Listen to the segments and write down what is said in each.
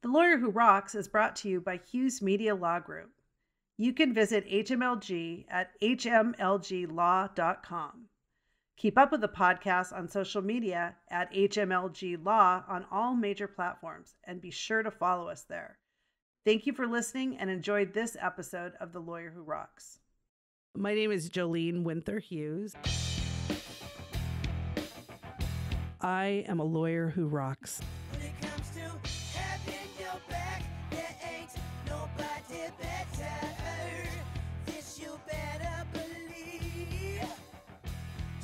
The Lawyer Who Rocks is brought to you by Hughes Media Law Group. You can visit HMLG at hmlglaw.com. Keep up with the podcast on social media at HMLG Law on all major platforms and be sure to follow us there. Thank you for listening and enjoyed this episode of The Lawyer Who Rocks. My name is Jolene Winther Hughes. I am a lawyer who rocks. When it comes to having your back, there ain't nobody better. This you better believe.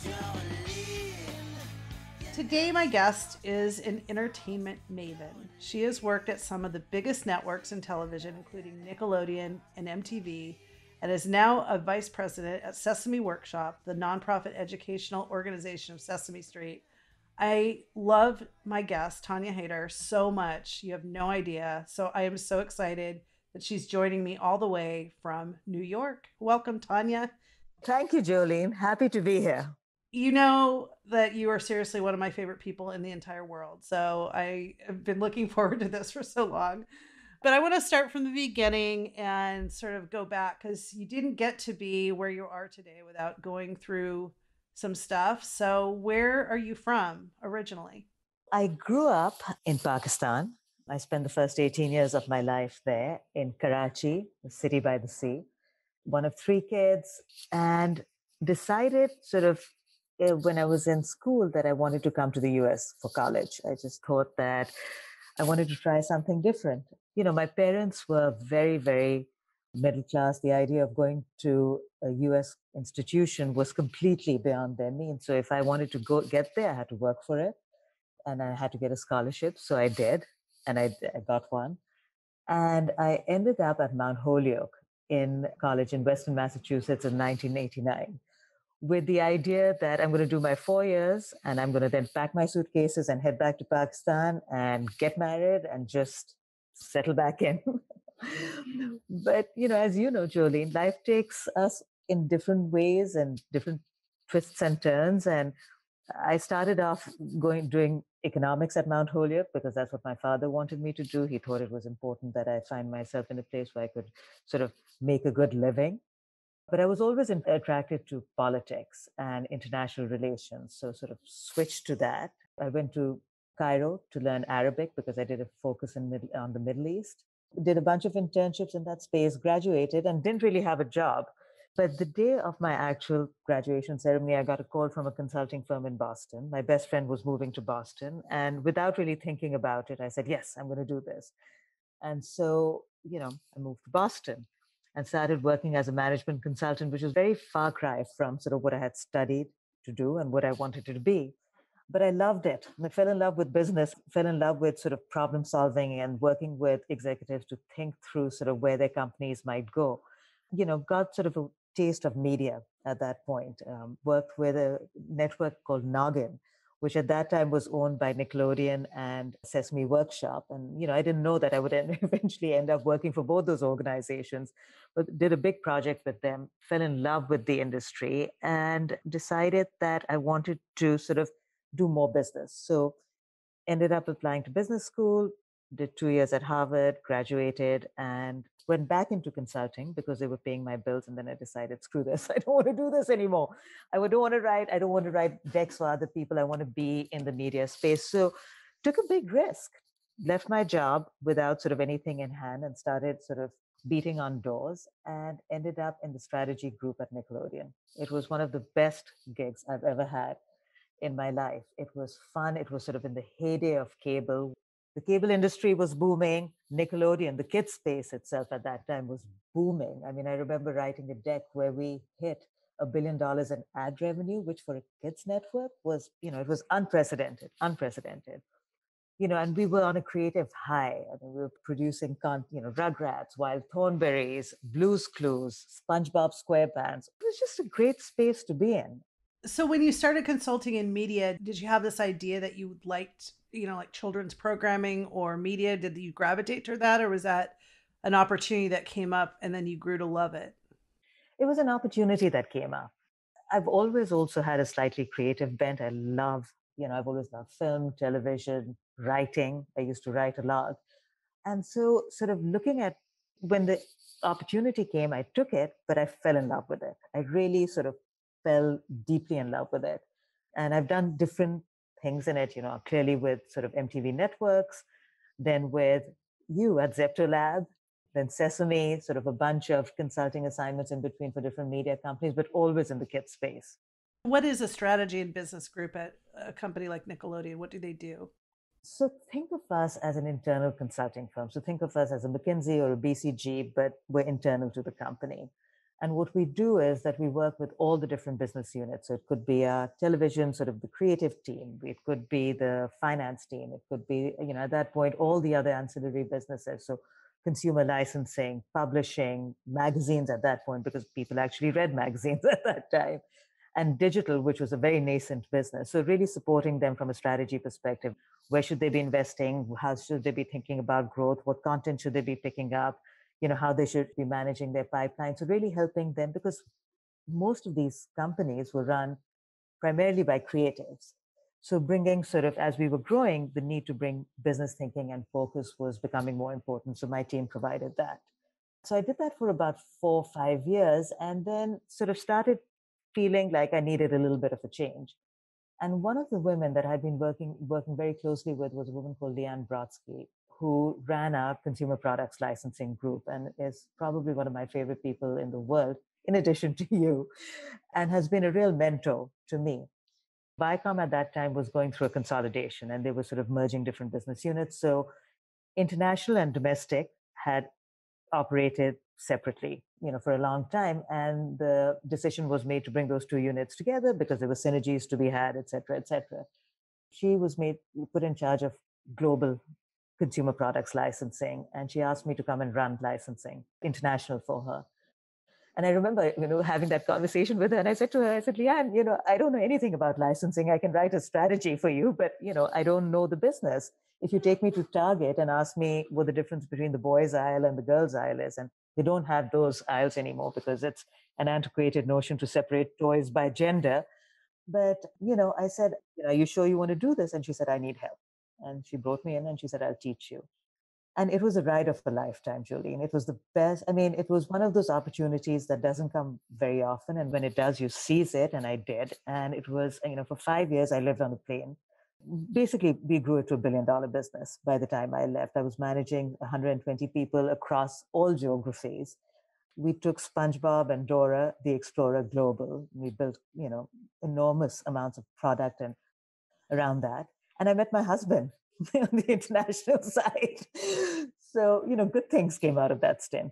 Jolene. Today, my guest is an entertainment maven. She has worked at some of the biggest networks in television, including Nickelodeon and MTV, and is now a vice president at Sesame Workshop, the nonprofit educational organization of Sesame Street. I love my guest, Tanya Haider, so much. You have no idea. So I am so excited that she's joining me all the way from New York. Welcome, Tanya. Thank you, Jolene. Happy to be here. You know that you are seriously one of my favorite people in the entire world. So I have been looking forward to this for so long. But I want to start from the beginning and sort of go back because you didn't get to be where you are today without going through some stuff. So where are you from originally? I grew up in Pakistan. I spent the first 18 years of my life there in Karachi, the city by the sea, one of three kids, and decided when I was in school that I wanted to come to the US for college. I just thought that I wanted to try something different. You know, my parents were very, very middle class. The idea of going to a US institution was completely beyond their means. So if I wanted to get there, I had to work for it and I had to get a scholarship. So I did, and I got one. And I ended up at Mount Holyoke in college in Western Massachusetts in 1989 with the idea that I'm going to do my 4 years and I'm going to then pack my suitcases and head back to Pakistan and get married and just settle back in. But, as you know, Jolene, life takes us in different ways and different twists and turns. And I started off doing economics at Mount Holyoke because that's what my father wanted me to do. He thought it was important that I find myself in a place where I could sort of make a good living. But I was always attracted to politics and international relations. So sort of switched to that. I went to Cairo to learn Arabic because I did a focus on the Middle East. Did a bunch of internships in that space, graduated, and didn't really have a job. But the day of my actual graduation ceremony, I got a call from a consulting firm in Boston. My best friend was moving to Boston. And without really thinking about it, I said, yes, I'm going to do this. And so, I moved to Boston and started working as a management consultant, which was very far cry from sort of what I had studied to do and what I wanted it to be. But I loved it. I fell in love with business, fell in love with sort of problem solving and working with executives to think through sort of where their companies might go. Got sort of a taste of media at that point. Worked with a network called Noggin, which at that time was owned by Nickelodeon and Sesame Workshop. And, I didn't know that I would eventually end up working for both those organizations, but did a big project with them, fell in love with the industry, and decided that I wanted to sort of do more business. So ended up applying to business school, did 2 years at Harvard, graduated, and went back into consulting because they were paying my bills. And then I decided, screw this, I don't want to do this anymore. I don't want to write decks for other people. I want to be in the media space. So took a big risk, left my job without sort of anything in hand and started sort of beating on doors and ended up in the strategy group at Nickelodeon. It was one of the best gigs I've ever had in my life. It was fun. It was sort of in the heyday of cable. The cable industry was booming. Nickelodeon, the kids space itself at that time was booming. I mean, I remember writing a deck where we hit $1 billion in ad revenue, which for a kids network was, it was unprecedented. And we were on a creative high. I mean, we were producing, Rugrats, Wild Thornberries, Blue's Clues, SpongeBob SquarePants. It was just a great space to be in. So when you started consulting in media, did you have this idea that you liked, like children's programming or media? Did you gravitate toward that, or was that an opportunity that came up and then you grew to love it? It was an opportunity that came up. I've always also had a slightly creative bent. I've always loved film, television, writing. I used to write a lot. And so, sort of looking at when the opportunity came, I took it, but I fell in love with it. I really sort of fell deeply in love with it. And I've done different things in it, clearly with sort of MTV Networks, then with you at Zeptolab, then Sesame, sort of a bunch of consulting assignments in between for different media companies, but always in the kids space. What is a strategy and business group at a company like Nickelodeon? What do they do? So think of us as an internal consulting firm. So think of us as a McKinsey or a BCG, but we're internal to the company. And what we do is that we work with all the different business units. So it could be a television, sort of the creative team. It could be the finance team. It could be, at that point, all the other ancillary businesses. So consumer licensing, publishing, magazines at that point, because people actually read magazines at that time, and digital, which was a very nascent business. So really supporting them from a strategy perspective. Where should they be investing? How should they be thinking about growth? What content should they be picking up? How they should be managing their pipeline. So really helping them, because most of these companies were run primarily by creatives. So bringing sort of, as we were growing, the need to bring business thinking and focus was becoming more important. So my team provided that. So I did that for about 4 or 5 years, and then sort of started feeling like I needed a little bit of a change. And one of the women that I'd been working very closely with was a woman called Leanne Brodsky, who ran our consumer products licensing group and is probably one of my favorite people in the world, in addition to you, and has been a real mentor to me. Viacom at that time was going through a consolidation, and they were sort of merging different business units. So international and domestic had operated separately, for a long time. And the decision was made to bring those two units together because there were synergies to be had, et cetera, et cetera. She was put in charge of global consumer products licensing. And she asked me to come and run licensing international for her. And I remember, having that conversation with her. And I said to her, I said, Leanne, I don't know anything about licensing. I can write a strategy for you, but, I don't know the business. If you take me to Target and ask me what the difference between the boys aisle and the girls aisle is, and they don't have those aisles anymore because it's an antiquated notion to separate toys by gender. But, I said, are you sure you want to do this? And she said, I need help. And she brought me in and she said, I'll teach you. And it was a ride of a lifetime, Julie. And it was the best. I mean, it was one of those opportunities that doesn't come very often. And when it does, you seize it. And I did. And it was, for 5 years, I lived on a plane. Basically, we grew it to $1 billion business by the time I left. I was managing 120 people across all geographies. We took SpongeBob and Dora the Explorer global. We built, enormous amounts of product and around that. And I met my husband on the international side. So, good things came out of that stint.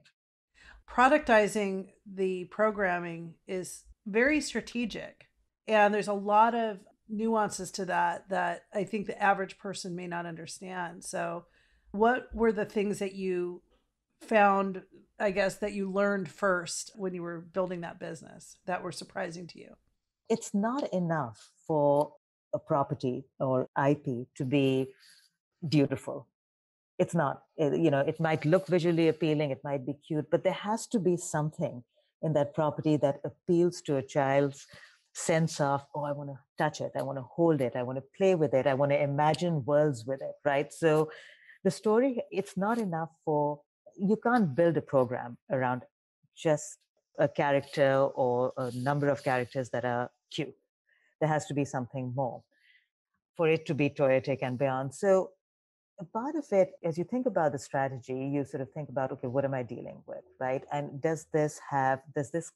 Productizing the programming is very strategic. And there's a lot of nuances to that I think the average person may not understand. So, what were the things that you found, I guess, that you learned first when you were building that business that were surprising to you? It's not enough for a property or IP to be beautiful. It's not. It might look visually appealing, it might be cute, but there has to be something in that property that appeals to a child's sense of, oh, I want to touch it, I want to hold it, I want to play with it, I want to imagine worlds with it, right? So the story, it's not enough you can't build a program around just a character or a number of characters that are cute. There has to be something more for it to be toyetic and beyond. So a part of it, as you think about the strategy, you sort of think about, okay, what am I dealing with, right? And does this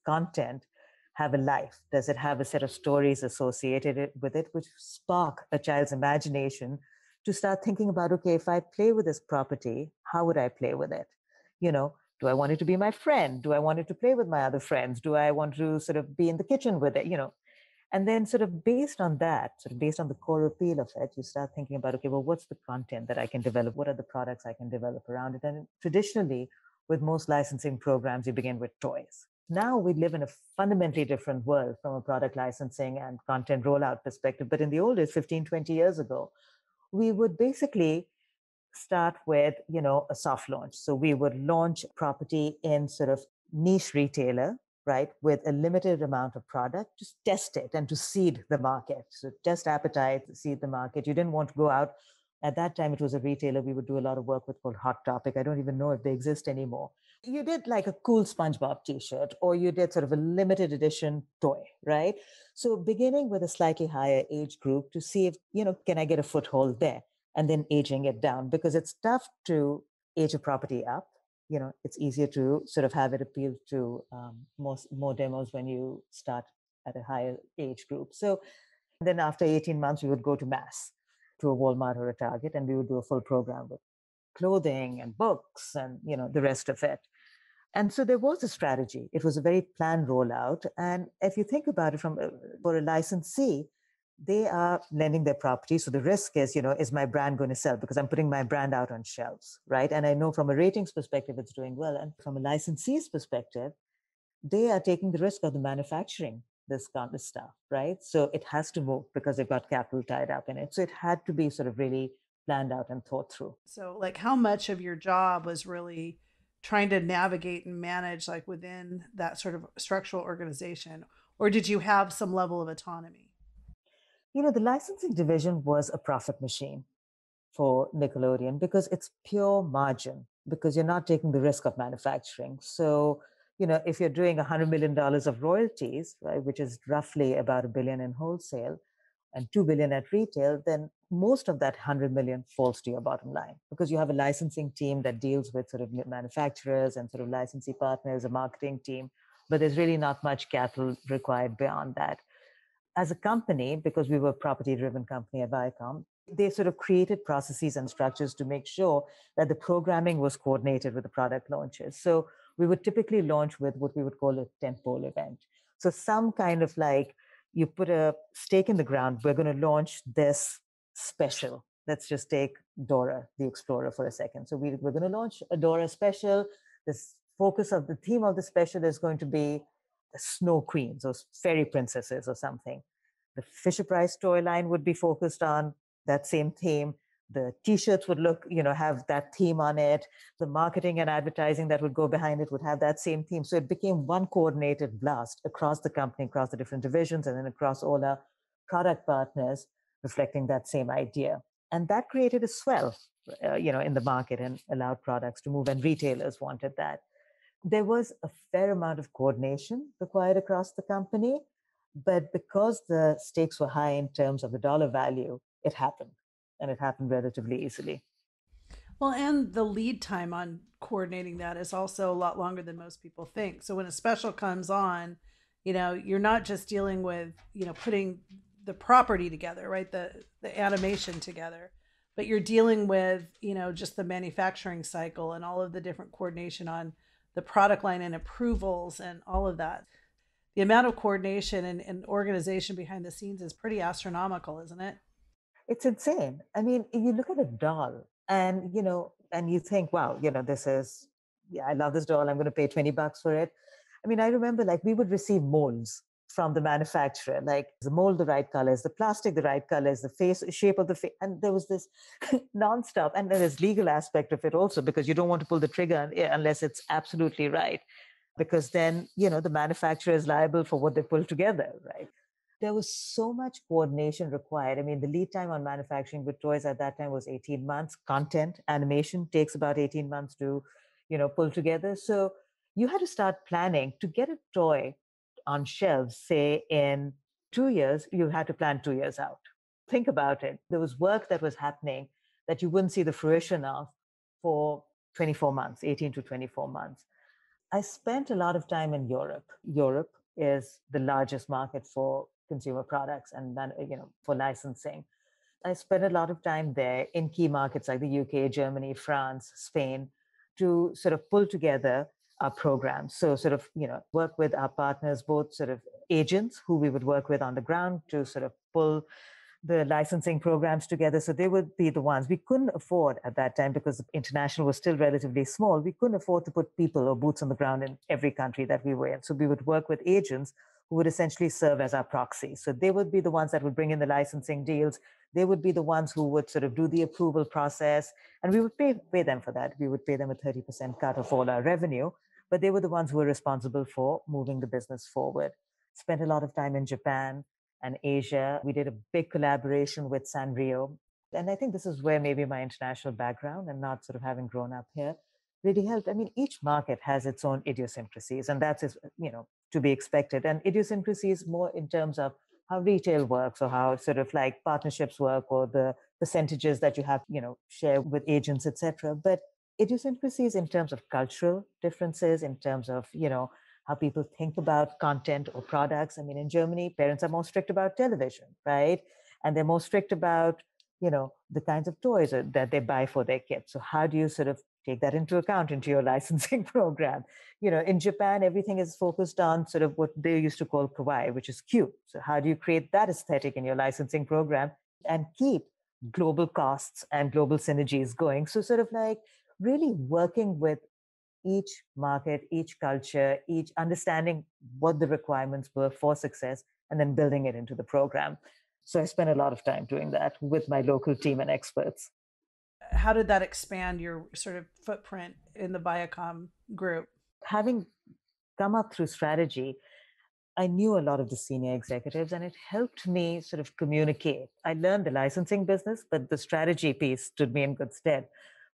content have a life? Does it have a set of stories associated with it, which spark a child's imagination to start thinking about, okay, if I play with this property, how would I play with it? Do I want it to be my friend? Do I want it to play with my other friends? Do I want to sort of be in the kitchen with it? And then sort of based on that, sort of based on the core appeal of it, you start thinking about, okay, well, what's the content that I can develop? What are the products I can develop around it? And traditionally, with most licensing programs, you begin with toys. Now we live in a fundamentally different world from a product licensing and content rollout perspective. But in the old days, 15, 20 years ago, we would basically start with, a soft launch. So we would launch property in sort of niche retailer, right, with a limited amount of product, just test it and to seed the market. So test appetite, seed the market. You didn't want to go out At that time, it was a retailer we would do a lot of work with called Hot Topic. I don't even know if they exist anymore. You did like a cool SpongeBob t-shirt, or you did sort of a limited edition toy, right? So beginning with a slightly higher age group to see if, can I get a foothold there? And then aging it down, because it's tough to age a property up. It's easier to sort of have it appeal to more demos when you start at a higher age group. So then after 18 months, we would go to mass, to a Walmart or a Target, and we would do a full program with clothing and books and, the rest of it. And so there was a strategy. It was a very planned rollout. And if you think about it for a licensee, they are lending their property. So the risk is, is my brand going to sell? Because I'm putting my brand out on shelves, right? And I know from a ratings perspective, it's doing well. And from a licensee's perspective, they are taking the risk of the manufacturing this kind of stuff, right? So it has to move because they've got capital tied up in it. So it had to be sort of really planned out and thought through. So, like, how much of your job was really trying to navigate and manage, like, within that sort of structural organization? Or did you have some level of autonomy? The licensing division was a profit machine for Nickelodeon because it's pure margin, because you're not taking the risk of manufacturing. So, if you're doing $100 million of royalties, right, which is roughly about $1 billion in wholesale and $2 billion at retail, then most of that 100 million falls to your bottom line, because you have a licensing team that deals with sort of manufacturers and sort of licensee partners, a marketing team, but there's really not much capital required beyond that. As a company, because we were a property-driven company at Viacom, they sort of created processes and structures to make sure that the programming was coordinated with the product launches. So we would typically launch with what we would call a tentpole event. So some kind of like, you put a stake in the ground, we're going to launch this special. Let's just take Dora the Explorer for a second. So we're going to launch a Dora special. This focus of the theme of the special is going to be the snow queens or fairy princesses or something. The Fisher Price toy line would be focused on that same theme. The t-shirts would have that theme on it. The marketing and advertising that would go behind it would have that same theme. So it became one coordinated blast across the company, across the different divisions, and then across all our product partners, reflecting that same idea. And that created a swell, in the market, and allowed products to move, and retailers wanted that. There was a fair amount of coordination required across the company, but because the stakes were high in terms of the dollar value, it happened, and it happened relatively easily. Well, and the lead time on coordinating that is also a lot longer than most people think. So when a special comes on, you're not just dealing with, putting the property together, right? The animation together, but you're dealing with, just the manufacturing cycle and all of the different coordination on the product line and approvals and all of that. The amount of coordination and organization behind the scenes is pretty astronomical, isn't it? It's insane. I mean, you look at a doll and, and you think, wow, this is, yeah, I love this doll. I'm going to pay $20 for it. I mean, I remember like we would receive molds from the manufacturer, like the mold, the right colors, the plastic, the right colors, the face shape of the face. And there was this nonstop. And there's legal aspect of it also, because you don't want to pull the trigger unless it's absolutely right, because then, the manufacturer is liable for what they pull together, right? There was so much coordination required. I mean, the lead time on manufacturing with toys at that time was 18 months. Content, animation takes about 18 months to, pull together. So you had to start planning to get a toy on shelves, say in 2 years, you had to plan 2 years out. Think about it. There was work that was happening that you wouldn't see the fruition of for 24 months, 18 to 24 months. I spent a lot of time in Europe. Europe is the largest market for consumer products and for licensing. I spent a lot of time there in key markets like the UK, Germany, France, Spain, to sort of pull together our programs. So sort of, work with our partners, both sort of agents who we would work with on the ground to sort of pull the licensing programs together. So they would be the ones we couldn't afford at that time, because international was still relatively small. We couldn't afford to put people or boots on the ground in every country that we were in. So we would work with agents who would essentially serve as our proxy. So they would be the ones that would bring in the licensing deals. They would be the ones who would sort of do the approval process. And we would pay them for that. We would pay them a 30% cut of all our revenue. But they were the ones who were responsible for moving the business forward. Spent a lot of time in Japan and Asia. We did a big collaboration with Sanrio. And I think this is where maybe my international background and not sort of having grown up here really helped. I mean, each market has its own idiosyncrasies, and that's to be expected. And idiosyncrasies more in terms of how retail works or how sort of like partnerships work or the percentages that you have, share with agents, etc. But idiosyncrasies in terms of cultural differences, in terms of, how people think about content or products. I mean, in Germany, parents are more strict about television, right? And they're more strict about the kinds of toys that they buy for their kids. So how do you sort of take that into account into your licensing program? In Japan, everything is focused on sort of what they used to call kawaii, which is cute. So how do you create that aesthetic in your licensing program and keep global costs and global synergies going? So sort of like really working with each market, each culture, each understanding what the requirements were for success, and then building it into the program. So I spent a lot of time doing that with my local team and experts. How did that expand your sort of footprint in the Viacom group? Having come up through strategy, I knew a lot of the senior executives and it helped me sort of communicate. I learned the licensing business, but the strategy piece stood me in good stead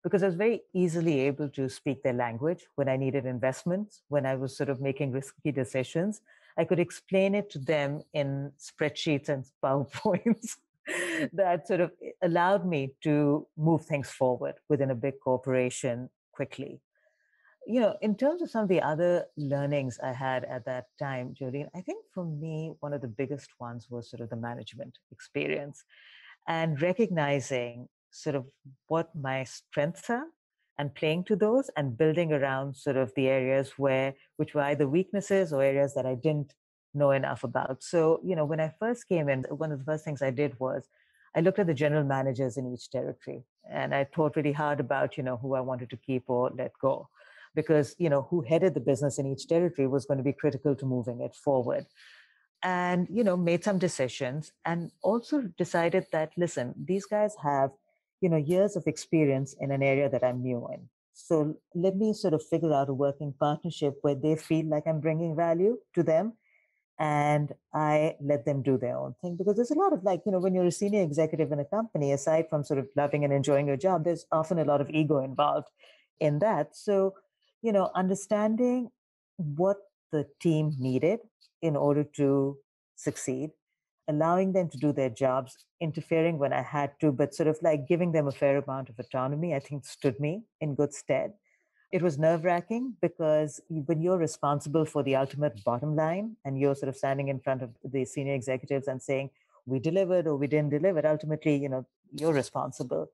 because I was very easily able to speak their language when I needed investments, when I was sort of making risky decisions. I could explain it to them in spreadsheets and PowerPoints that sort of allowed me to move things forward within a big corporation quickly. In terms of some of the other learnings I had at that time, Jolene, I think for me, one of the biggest ones was sort of the management experience and recognizing sort of what my strengths are and playing to those and building around sort of the areas which were either weaknesses or areas that I didn't know enough about. So, when I first came in, one of the first things I did was I looked at the general managers in each territory and I thought really hard about, who I wanted to keep or let go because, who headed the business in each territory was going to be critical to moving it forward. And, made some decisions and also decided that, listen, these guys have, years of experience in an area that I'm new in. So let me sort of figure out a working partnership where they feel like I'm bringing value to them and I let them do their own thing. Because there's a lot of when you're a senior executive in a company, aside from sort of loving and enjoying your job, there's often a lot of ego involved in that. So, understanding what the team needed in order to succeed, allowing them to do their jobs, interfering when I had to, but sort of like giving them a fair amount of autonomy, I think stood me in good stead. It was nerve wracking because when you're responsible for the ultimate bottom line and you're sort of standing in front of the senior executives and saying, we delivered or we didn't deliver, ultimately, you're responsible.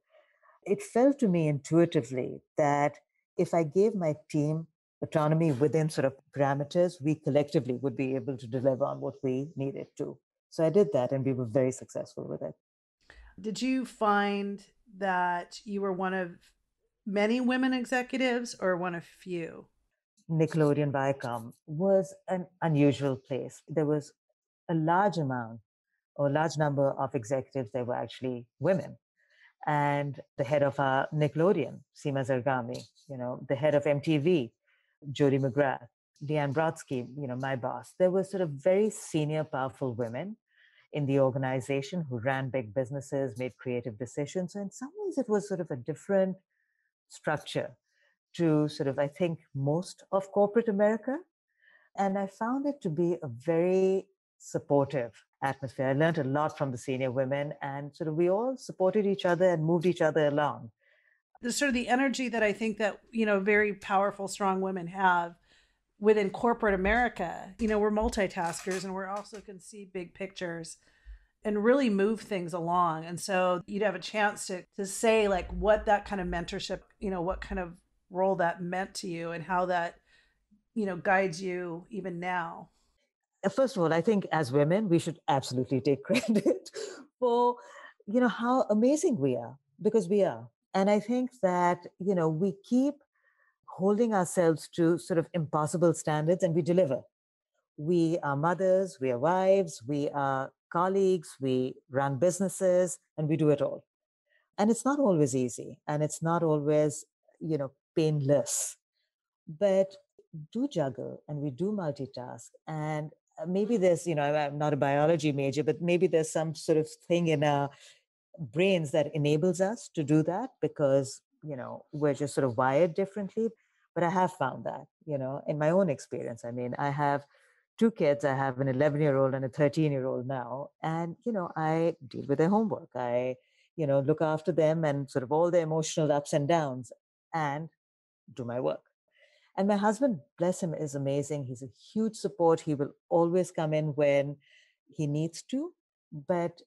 It felt to me intuitively that if I gave my team autonomy within sort of parameters, we collectively would be able to deliver on what we needed to. So I did that and we were very successful with it. Did you find that you were one of many women executives or one of few? Nickelodeon Viacom was an unusual place. There was a large amount or a large number of executives that were actually women. And the head of Nickelodeon, Seema Zargami, the head of MTV, Jody McGrath, Leanne Brodsky, my boss. There were sort of very senior, powerful women in the organization who ran big businesses, made creative decisions. So in some ways, it was sort of a different structure to sort of, I think, most of corporate America. And I found it to be a very supportive atmosphere. I learned a lot from the senior women, and sort of we all supported each other and moved each other along. The sort of the energy that I think that, very powerful, strong women have within corporate America. We're multitaskers and we're also can see big pictures and really move things along. And so you'd have a chance to say like what that kind of mentorship, what kind of role that meant to you and how that, guides you even now. First of all, I think as women, we should absolutely take credit for, how amazing we are, because we are. And I think that, we keep holding ourselves to sort of impossible standards and we deliver. We are mothers, we are wives, we are colleagues, we run businesses, and we do it all. And it's not always easy and it's not always, painless. But do juggle and we do multitask. And maybe there's, I'm not a biology major, but maybe there's some sort of thing in brains that enables us to do that because, we're just sort of wired differently. But I have found that, in my own experience. I mean, I have two kids. I have an 11-year-old and a 13-year-old now. And, I deal with their homework. I, look after them and sort of all the emotional ups and downs and do my work. And my husband, bless him, is amazing. He's a huge support. He will always come in when he needs to. But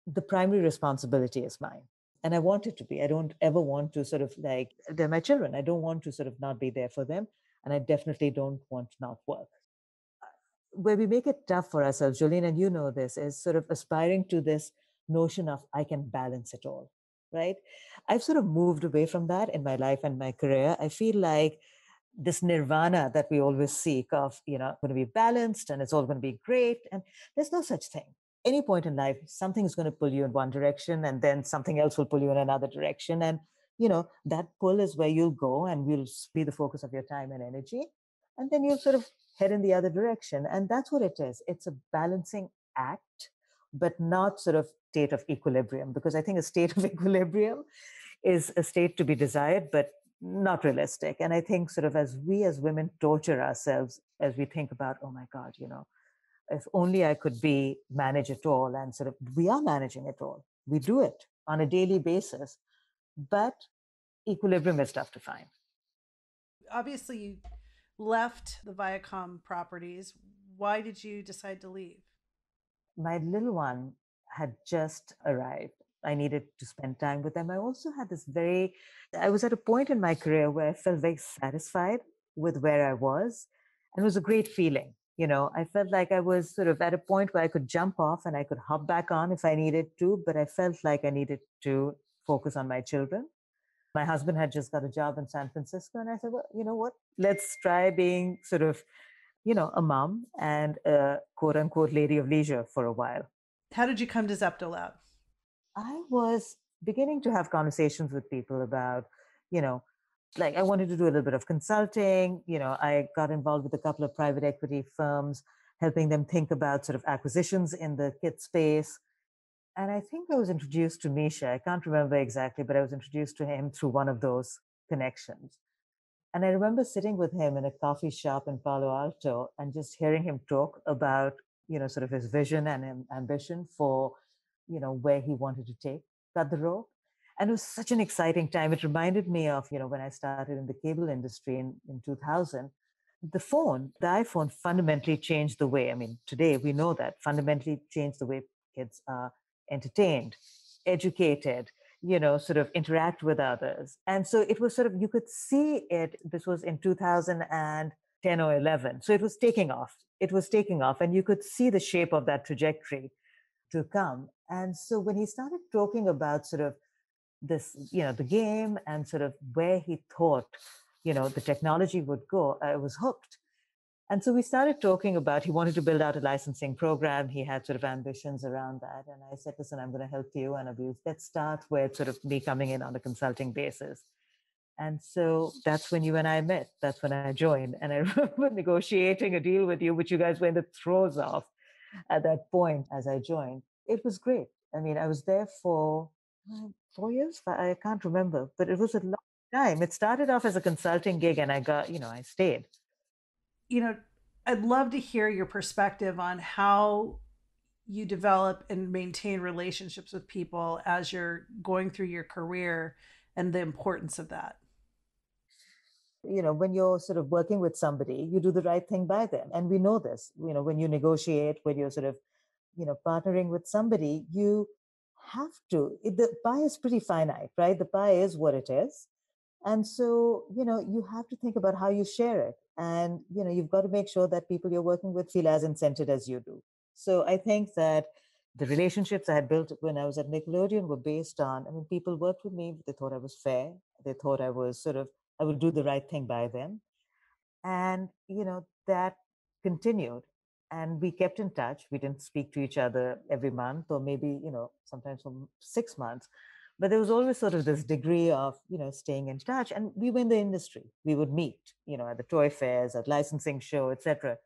the primary responsibility is mine. And I want it to be. I don't ever want to sort of like, they're my children. I don't want to sort of not be there for them. And I definitely don't want to not work. Where we make it tough for ourselves, Jolene, and you know this, is sort of aspiring to this notion of I can balance it all, right? I've sort of moved away from that in my life and my career. I feel like this nirvana that we always seek of, going to be balanced and it's all going to be great. And there's no such thing. Any point in life, something is going to pull you in one direction and then something else will pull you in another direction. And, that pull is where you'll go and will be the focus of your time and energy. And then you'll sort of head in the other direction. And that's what it is. It's a balancing act, but not sort of state of equilibrium, because I think a state of equilibrium is a state to be desired, but not realistic. And I think sort of as we as women torture ourselves as we think about, oh my God, if only I could manage it all, and sort of we are managing it all. We do it on a daily basis, but equilibrium is tough to find. Obviously, you left the Viacom properties. Why did you decide to leave? My little one had just arrived. I needed to spend time with them. I also had I was at a point in my career where I felt very satisfied with where I was. And it was a great feeling. I felt like I was sort of at a point where I could jump off and I could hop back on if I needed to, but I felt like I needed to focus on my children. My husband had just got a job in San Francisco. And I said, well, you know what? Let's try being sort of, a mom and a quote unquote lady of leisure for a while. How did you come to Zeptolab? I was beginning to have conversations with people about, you know, like I wanted to do a little bit of consulting. I got involved with a couple of private equity firms, helping them think about sort of acquisitions in the kit space. And I think I was introduced to Misha. I can't remember exactly, but I was introduced to him through one of those connections. And I remember sitting with him in a coffee shop in Palo Alto and just hearing him talk about, sort of his vision and ambition for, where he wanted to take Cut the Rope. And it was such an exciting time. It reminded me of, when I started in the cable industry in 2000. The iPhone fundamentally changed the way, I mean, today we know that fundamentally changed the way kids are entertained, educated, sort of interact with others. And so it was sort of, you could see it. This was in 2010 or 11. So it was taking off. It was taking off. And you could see the shape of that trajectory to come. And so when he started talking about sort of this, the game and sort of where he thought, the technology would go, I was hooked. And so we started talking about, he wanted to build out a licensing program. He had sort of ambitions around that. And I said, listen, I'm going to help you. And let's start with sort of me coming in on a consulting basis. And so that's when you and I met. That's when I joined. And I remember negotiating a deal with you, which you guys were in the throes of at that point as I joined. It was great. I mean, I was there for 4 years. I can't remember, but it was a long time. It started off as a consulting gig and I stayed. I'd love to hear your perspective on how you develop and maintain relationships with people as you're going through your career and the importance of that. When you're sort of working with somebody, you do the right thing by them. And we know this, when you negotiate, when you're sort of, partnering with somebody, you have to, the pie is pretty finite, right? The pie is what it is. And so, you have to think about how you share it. And, you've got to make sure that people you're working with feel as incented as you do. So I think that the relationships I had built when I was at Nickelodeon were based on, I mean, people worked with me, they thought I was fair. They thought I would do the right thing by them. And, that continued. And we kept in touch. We didn't speak to each other every month or maybe, sometimes for 6 months. But there was always sort of this degree of, staying in touch. And we were in the industry. We would meet, at the toy fairs, at licensing show, etc.,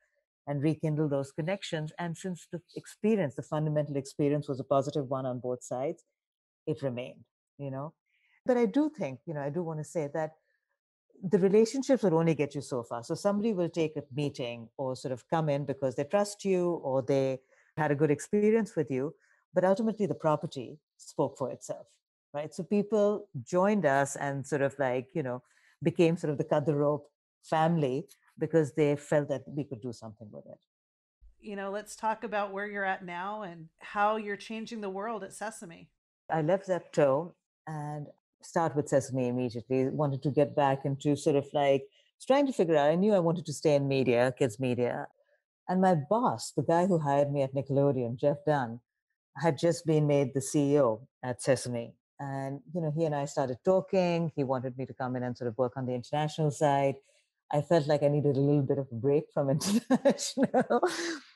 and rekindle those connections. And since the fundamental experience was a positive one on both sides, it remained, you know. But I do think, I do want to say that the relationships will only get you so far. So somebody will take a meeting or sort of come in because they trust you or they had a good experience with you, but ultimately the property spoke for itself, right? So people joined us and sort of like, became sort of the cut the rope family because they felt that we could do something with it. Let's talk about where you're at now and how you're changing the world at Sesame. I left Zepto and start with Sesame immediately. Wanted to get back into sort of like trying to figure out. I knew I wanted to stay in media, kids media. And my boss, the guy who hired me at Nickelodeon, Jeff Dunn, had just been made the CEO at Sesame. And, he and I started talking. He wanted me to come in and sort of work on the international side. I felt like I needed a little bit of a break from international.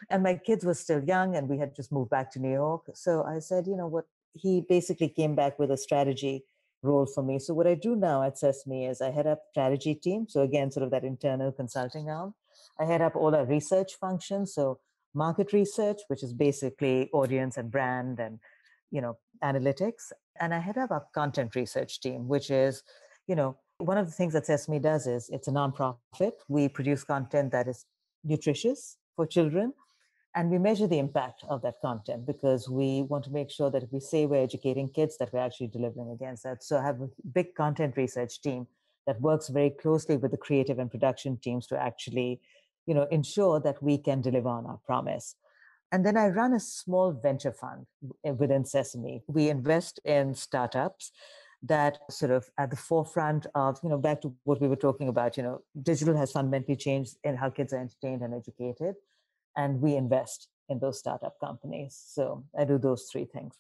And my kids were still young and we had just moved back to New York. So I said, you know what? He basically came back with a strategy role for me. So what I do now at Sesame is I head up strategy team. So again, sort of that internal consulting arm. I head up all our research functions. So market research, which is basically audience and brand and, analytics. And I head up our content research team, which is, one of the things that Sesame does is it's a nonprofit. We produce content that is nutritious for children. And we measure the impact of that content because we want to make sure that if we say we're educating kids, that we're actually delivering against that. So I have a big content research team that works very closely with the creative and production teams to actually, ensure that we can deliver on our promise. And then I run a small venture fund within Sesame. We invest in startups that sort of at the forefront of, back to what we were talking about, digital has fundamentally changed in how kids are entertained and educated. And we invest in those startup companies. So I do those three things.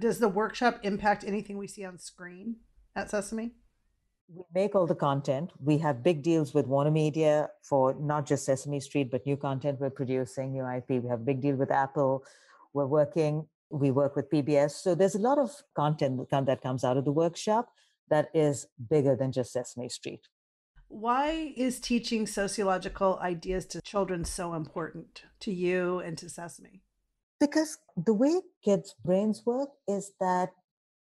Does the workshop impact anything we see on screen at Sesame? We make all the content. We have big deals with Warner Media for not just Sesame Street, but new content we're producing, new IP. We have a big deal with Apple. We work with PBS. So there's a lot of content that comes out of the workshop that is bigger than just Sesame Street. Why is teaching sociological ideas to children so important to you and to Sesame? Because the way kids' brains work is that,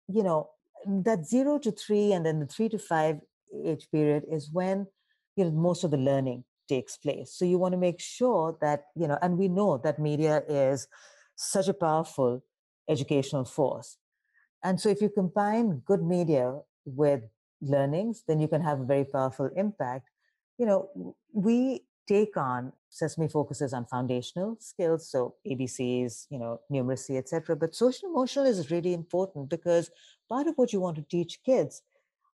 that 0 to 3 and then the 3 to 5 age period is when, most of the learning takes place. So you want to make sure that, and we know that media is such a powerful educational force. And so if you combine good media with learnings, then you can have a very powerful impact. We take on Sesame focuses on foundational skills, so ABCs, numeracy, etc. But social emotional is really important because part of what you want to teach kids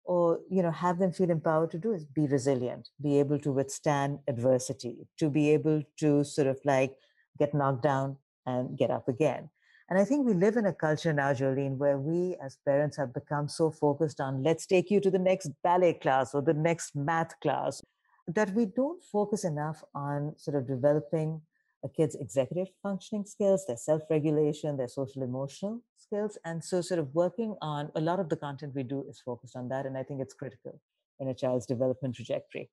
or have them feel empowered to do is be resilient, be able to withstand adversity, to be able to sort of like get knocked down and get up again. And I think we live in a culture now, Jolene, where we as parents have become so focused on let's take you to the next ballet class or the next math class that we don't focus enough on sort of developing a kid's executive functioning skills, their self-regulation, their social emotional skills. And so sort of working on a lot of the content we do is focused on that. And I think it's critical in a child's development trajectory.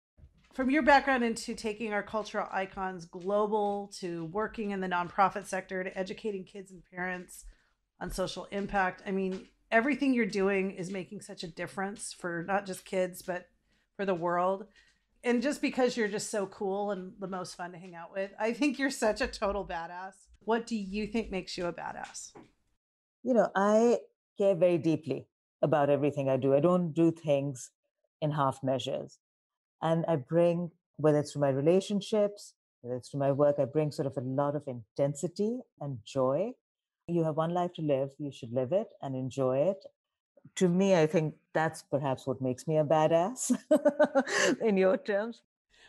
From your background into taking our cultural icons global to working in the nonprofit sector to educating kids and parents on social impact, I mean, everything you're doing is making such a difference for not just kids, but for the world. And just because you're just so cool and the most fun to hang out with, I think you're such a total badass. What do you think makes you a badass? I care very deeply about everything I do. I don't do things in half measures. And I bring, whether it's to my relationships, whether it's to my work, I bring sort of a lot of intensity and joy. You have one life to live, you should live it and enjoy it. To me, I think that's perhaps what makes me a badass in your terms.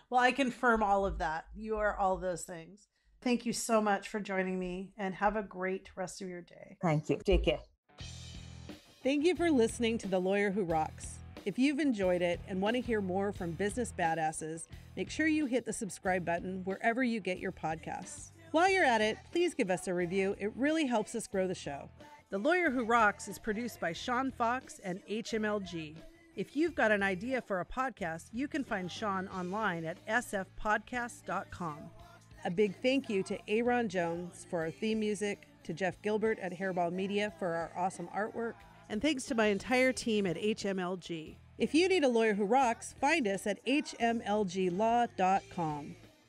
Well, I confirm all of that. You are all those things. Thank you so much for joining me and have a great rest of your day. Thank you. Take care. Thank you for listening to The Lawyer Who Rocks. If you've enjoyed it and want to hear more from business badasses, make sure you hit the subscribe button wherever you get your podcasts. While you're at it, please give us a review. It really helps us grow the show. The Lawyer Who Rocks is produced by Sean Fox and HMLG. If you've got an idea for a podcast, you can find Sean online at sfpodcast.com. A big thank you to Aaron Jones for our theme music, to Jeff Gilbert at Hairball Media for our awesome artwork, And thanks to my entire team at HMLG. If you need a lawyer who rocks, find us at hmlglaw.com.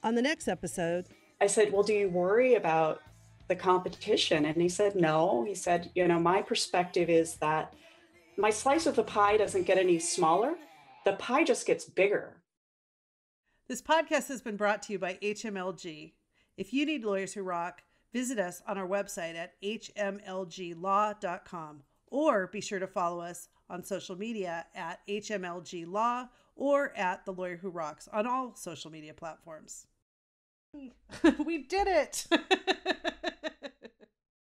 On the next episode, I said, well, do you worry about the competition? And he said, no. He said, my perspective is that my slice of the pie doesn't get any smaller. The pie just gets bigger. This podcast has been brought to you by HMLG. If you need lawyers who rock, visit us on our website at hmlglaw.com, or be sure to follow us on social media at HMLG or at The Lawyer Who Rocks on all social media platforms. We did it!